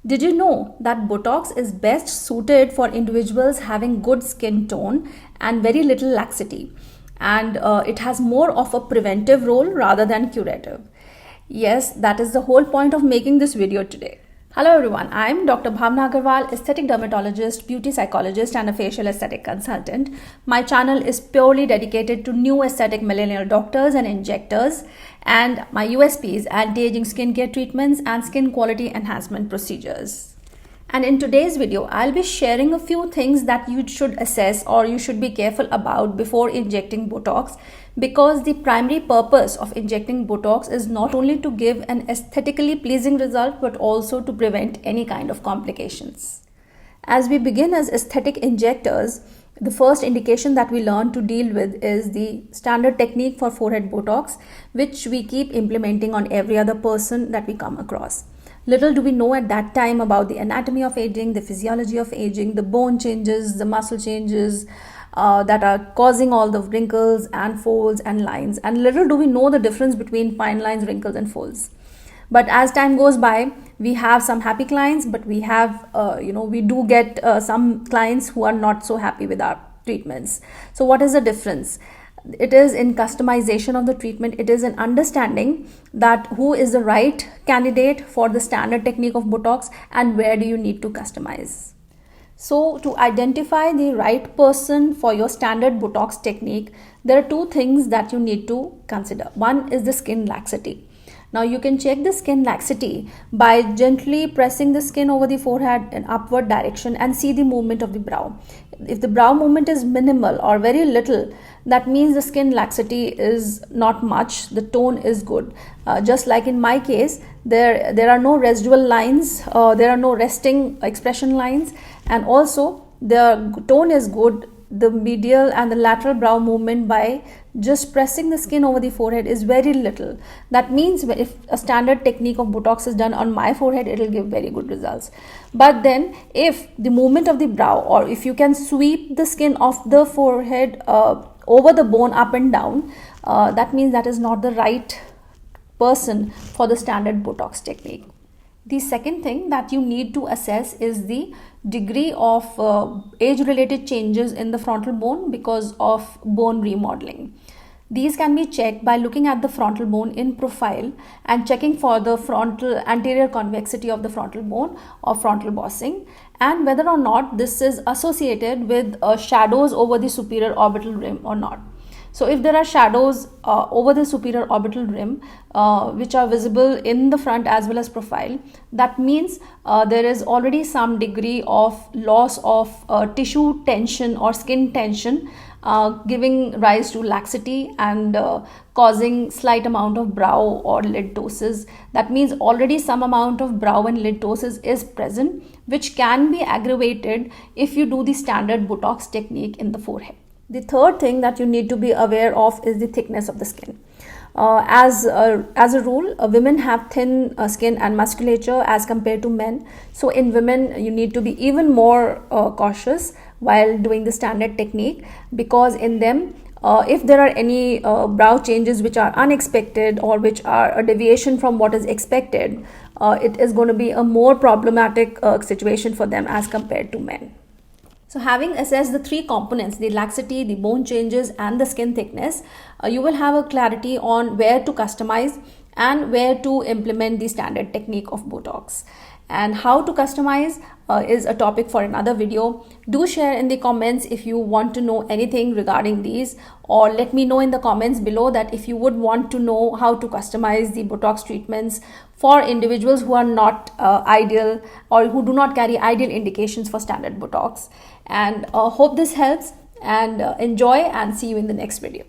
Did you know that Botox is best suited for individuals having good skin tone and very little laxity? And it has more of a preventive role rather than curative. Yes, that is the whole point of making this video today. Hello everyone, I am Dr. Bhavna Agarwal, aesthetic dermatologist, beauty psychologist and a facial aesthetic consultant. My channel is purely dedicated to new aesthetic millennial doctors and injectors, and my USP is anti-aging skincare treatments and skin quality enhancement procedures. And in today's video, I'll be sharing a few things that you should assess or you should be careful about before injecting Botox, because the primary purpose of injecting Botox is not only to give an aesthetically pleasing result but also to prevent any kind of complications. As we begin as aesthetic injectors, the first indication that we learn to deal with is the standard technique for forehead Botox, which we keep implementing on every other person that we come across. Little do we know at that time about the anatomy of aging, the physiology of aging, the bone changes, the muscle changes that are causing all the wrinkles and folds and lines. And little do we know the difference between fine lines, wrinkles and folds. But as time goes by, we have some happy clients, but we have, we do get some clients who are not so happy with our treatments. So what is the difference? It is in customization of the treatment. It is in understanding that who is the right candidate for the standard technique of Botox and where do you need to customize. So to identify the right person for your standard Botox technique, there are two things that you need to consider. One is the skin laxity. Now you can check the skin laxity by gently pressing the skin over the forehead in upward direction and see the movement of the brow. If the brow movement is minimal or very little, that means the skin laxity is not much, the tone is good. Just like in my case, there are no residual lines, there are no resting expression lines, and also the tone is good. The medial and the lateral brow movement by just pressing the skin over the forehead is very little. That means if a standard technique of Botox is done on my forehead, it will give very good results. But then if the movement of the brow, or if you can sweep the skin off the forehead over the bone up and down, that means that is not the right person for the standard Botox technique. The second thing that you need to assess is the degree of age-related changes in the frontal bone because of bone remodeling. These can be checked by looking at the frontal bone in profile and checking for the frontal anterior convexity of the frontal bone or frontal bossing, and whether or not this is associated with shadows over the superior orbital rim or not. So if there are shadows over the superior orbital rim which are visible in the front as well as profile, that means there is already some degree of loss of tissue tension or skin tension, giving rise to laxity and causing slight amount of brow or lid ptosis. That means already some amount of brow and lid ptosis is present, which can be aggravated if you do the standard Botox technique in the forehead. The third thing that you need to be aware of is the thickness of the skin. As a rule, women have thin skin and musculature as compared to men. So in women, you need to be even more cautious while doing the standard technique, because in them, if there are any brow changes which are unexpected or which are a deviation from what is expected, it is going to be a more problematic situation for them as compared to men. So having assessed the three components, the laxity, the bone changes and the skin thickness, you will have a clarity on where to customize and where to implement the standard technique of Botox. And how to customize is a topic for another video. Do share in the comments if you want to know anything regarding these, or let me know in the comments below that if you would want to know how to customize the Botox treatments for individuals who are not ideal or who do not carry ideal indications for standard Botox. And hope this helps, and enjoy, and see you in the next video.